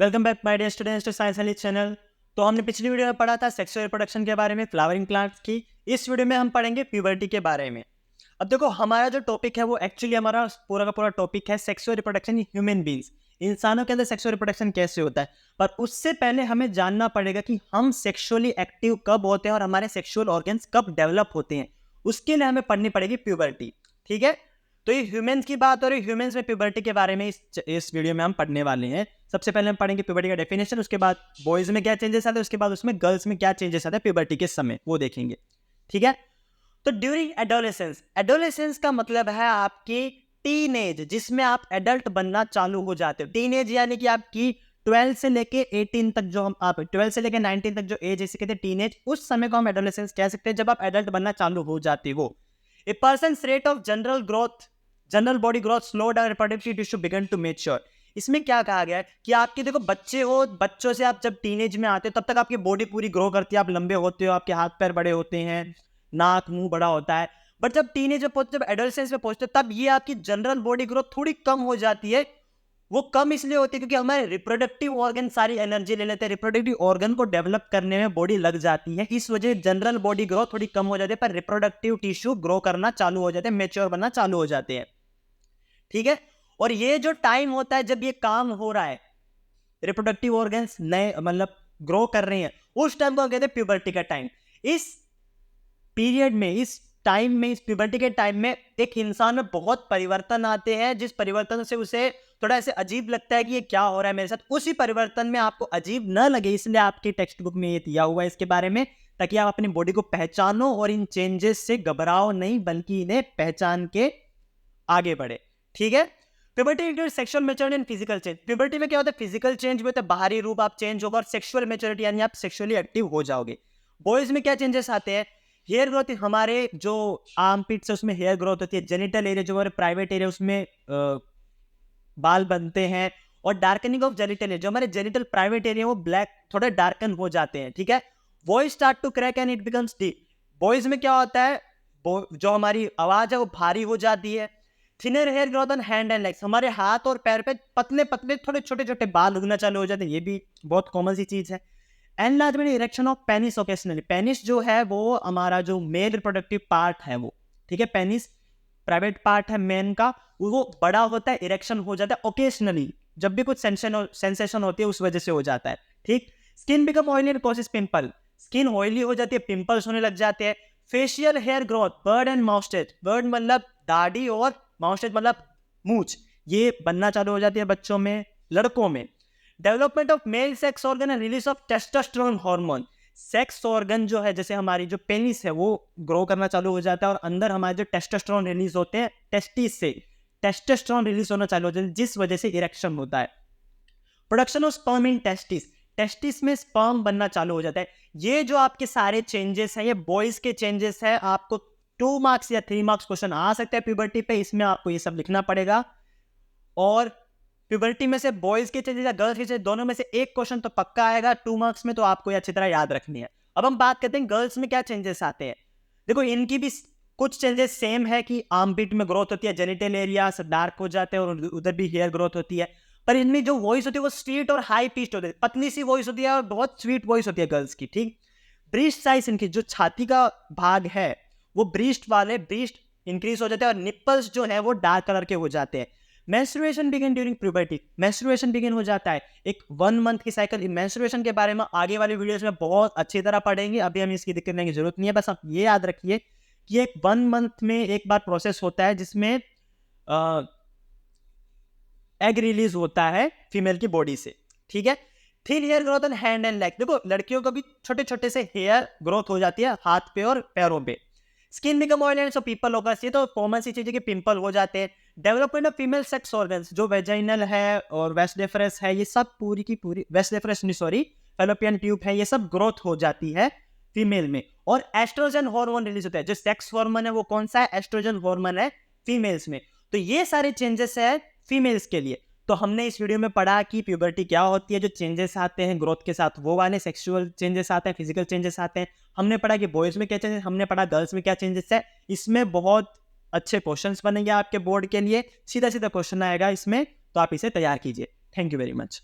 Welcome back my dear students to science and channel. तो हमने पिछली वीडियो में पढ़ा था सेक्सुअल रिप्रोडक्शन के बारे में, फ्लावरिंग प्लांट्स की। इस वीडियो में हम पढ़ेंगे प्यूबर्टी के बारे में। अब देखो, हमारा जो टॉपिक है वो एक्चुअली हमारा पूरा का पूरा टॉपिक है sexual reproduction in human beings. इंसानों के अंदर सेक्सुअल रिप्रोडक्शन कैसे होता है, पर उससे पहले हमें जानना पड़ेगा कि हम सेक्सुअली एक्टिव कब होते हैं और हमारे सेक्सुअल ऑर्गन्स कब डेवलप होते हैं। उसके लिए हमें पढ़नी पड़ेगी प्यूबर्टी। ठीक है, तो ये ह्यूमंस की बात हो रही है। ह्यूमंस में प्यूबर्टी के बारे में इस वीडियो में हम पढ़ने वाले हैं। सबसे पहले हम पढ़ेंगे प्यूबर्टी का डेफिनेशन, उसके बाद बॉयज में क्या चेंजेस आते हैं, उसके बाद उसमें गर्ल्स में क्या चेंजेस आते हैं प्यूबर्टी के समय, वो देखेंगे। ठीक है, तो ड्यूरिंग एडोलेसेंस, एडोलेसेंस का मतलब है आपकी टीनेज, जिसमें आप एडल्ट बनना चालू हो जाते हो। टीनेज यानी कि आपकी 12 से लेके 18 तक, जो हम आप 12 से लेके 19 तक जो एज इसे कहते हैं टीनेज, उस समय को हम एडोलेसेंस कह सकते हैं, जब आप एडल्ट बनना चालू हो जाते हो। A person's rate of general body growth slow down, reproductive tissue began to mature. इसमें क्या कहा गया है कि आपके देखो बच्चे हो, बच्चों से आप जब टीनेज में आते हो तब तक आपकी बॉडी पूरी ग्रो करती है, आप लंबे होते हो, आपके हाथ पैर बड़े होते हैं, नाक मुंह बड़ा होता है। बट जब टीनेज में पहुंचते, जब एडोलेसेंस में पहुंचते तब ये आपकी जनरल बॉडी ग्रोथ थोड़ी कम हो जाती है। वो कम इसलिए होती है क्योंकि हमारे रिप्रोडक्टिव ऑर्गन सारी एनर्जी ले लेते हैं, रिप्रोडक्टिव ऑर्गन को डेवलप करने में बॉडी लग जाती है। इस वजह जनरल बॉडी ग्रोथ थोड़ी कम हो जाती है, पर रिप्रोडक्टिव टिश्यू ग्रो करना चालू हो जाते हैं, मेच्योर बनना चालू हो जाते हैं। ठीक है, और ये जो टाइम होता है जब ये काम हो रहा है, रिप्रोडक्टिव ऑर्गन्स नए मतलब ग्रो कर रहे हैं, उस टाइम को कहते हैं प्यूबर्टी का टाइम। इस पीरियड में, इस टाइम में, इस प्यूबर्टी के टाइम में एक इंसान में बहुत परिवर्तन आते हैं, जिस परिवर्तन से उसे थोड़ा ऐसे अजीब लगता है कि ये क्या हो रहा है मेरे साथ। उसी परिवर्तन में आपको अजीब न लगे, इसलिए आपकी टेक्स्ट बुक में ये दिया हुआ है इसके बारे में, ताकि आप अपनी बॉडी को पहचानो और इन चेंजेस से घबराओ नहीं, बल्कि इन्हें पहचान के आगे बढ़े। ठीक है, puberty includes sexual maturity and physical change. Puberty में क्या होता है, फिजिकल चेंज भी होता है, बाहरी रूप आप चेंज होगा, और सेक्सुअल मैच्योरिटी यानी आप सेक्सुअली एक्टिव हो जाओगे। बॉयज में क्या चेंजेस आते हैं, हेयर ग्रोथ, हमारे जो आर्मपिट्स है उसमें हेयर ग्रोथ होती है, जेनिटल एरिया जो हमारे प्राइवेट एरिया उसमें बाल बनते हैं, और डार्कनिंग ऑफ जेनिटल एरिया, जो हमारे जेनिटल प्राइवेट एरिया वो ब्लैक थोड़े डार्कन हो जाते हैं। ठीक है, voice start to crack and it becomes deep. Boys में क्या होता है, जो हमारी आवाज है वो भारी हो जाती है। Thinner hair growth on hand and legs, हमारे हाथ और पैर पे पतले पतले थोड़े छोटे छोटे बाल उगना चालू हो जाते हैं, ये भी बहुत कॉमन सी चीज है। Enlargement erection of penis occasionally, penis जो है वो हमारा जो मेल रिप्रोडक्टिव पार्ट है वो, ठीक है, पेनिस प्राइवेट पार्ट है मेन का, वो बड़ा होता है, इरेक्शन हो जाता है ओकेशनली, जब भी कुछ सेंसेशन होती है उस वजह से हो जाता है। ठीक, skin become oily and causes pimple, skin oily हो जाती है, पिंपल्स होने लग जाते हैं। Facial hair growth, beard and moustache, beard मतलब दाढ़ी और माउस्टेच मतलब मूंछ, ये बनना चालू हो जाती है बच्चों में, लड़कों में। Development of male sex organ and release of testosterone hormone, sex organ जो है, जैसे हमारी जो पेनिस है वो ग्रो करना चालू हो जाता है, और अंदर हमारे जो टेस्टोस्टेरोन रिलीज होते हैं, टेस्टिस से टेस्टोस्टेरोन रिलीज होना चालू हो जाता है, जिस वजह से इरेक्शन होता है। Production of sperm in testis, testis में स्पर्म बनना चालू हो जाता है। ये जो आपके सारे चेंजेस हैं, ये बॉयज के चेंजेस हैं। आपको 2 मार्क्स या 3 मार्क्स क्वेश्चन आ सकते हैं प्यूबर्टी पे, इसमें आपको ये सब लिखना पड़ेगा। और प्यूबर्टी में से बॉयज के चेंजेस या गर्ल्स के चेंजेस, दोनों में से एक क्वेश्चन तो पक्का आएगा 2 मार्क्स में, तो आपको ये अच्छी तरह याद रखनी है। अब हम बात करते हैं गर्ल्स में क्या चेंजेस आते हैं। देखो, इनकी भी कुछ चेंजेस सेम है कि आर्मपिट में ग्रोथ होती है, जेनिटल एरिया डार्क हो जाते हैं, और उधर भी हेयर ग्रोथ होती है। पर इनमें जो वॉइस होती है वो स्वीट और हाई पिच्ड होती है, पतली सी वॉइस होती है और बहुत स्वीट वॉइस होती है गर्ल्स की। ठीक, ब्रीस्ट साइज, इनकी जो छाती का भाग है वो ब्रीस्ट इंक्रीज हो जाते हैं, और निप्पल्स जो है वो डार्क कलर के हो जाते हैं। Menstruation begin during puberty, menstruation begin हो जाता है एक 1 मंथ की साइकिल। मेंस्ट्रुएशन के बारे में आगे वाली वीडियोस में बहुत अच्छी तरह पढ़ेंगे, अभी हम इसकी दिक्कत करने की जरूरत नहीं है। बस आप ये याद रखिए कि एक 1 मंथ में एक बार प्रोसेस होता है जिसमें एग रिलीज होता है फीमेल की बॉडी से। ठीक है, thin hair growth on hand and leg, देखो लड़कियों को भी छोटे छोटे से हेयर ग्रोथ हो जाती है हाथ पे और पैरों पे। Skin become oil and so pimple होगा, ये तो कॉमन सी चीज है कि पिंपल हो जाते हैं। Development of female sex organs, जो वेजाइनल है और वेस्डेफरस है, ये सब पूरी की पूरी, वेस्डेफरस नहीं सॉरी, फैलोपियन ट्यूब है, ये सब ग्रोथ हो जाती है फीमेल में। और एस्ट्रोजन हार्मोन रिलीज होता है, जो सेक्स हार्मोन है वो कौन सा है, एस्ट्रोजन हार्मोन है फीमेल्स में। तो ये सारे चेंजेस है फीमेल्स के लिए। तो हमने इस वीडियो में पढ़ा कि प्यूबर्टी क्या होती है, जो चेंजेस आते हैं ग्रोथ के साथ वो वाले, सेक्सुअल चेंजेस आते हैं, फिजिकल चेंजेस आते हैं। हमने पढ़ा कि बॉयज में क्या चेंजेस, हमने पढ़ा गर्ल्स में क्या चेंजेस है। इसमें बहुत अच्छे क्वेश्चंस बनेंगे आपके बोर्ड के लिए, सीधा सीधा क्वेश्चन आएगा इसमें, तो आप इसे तैयार कीजिए। Thank you very much.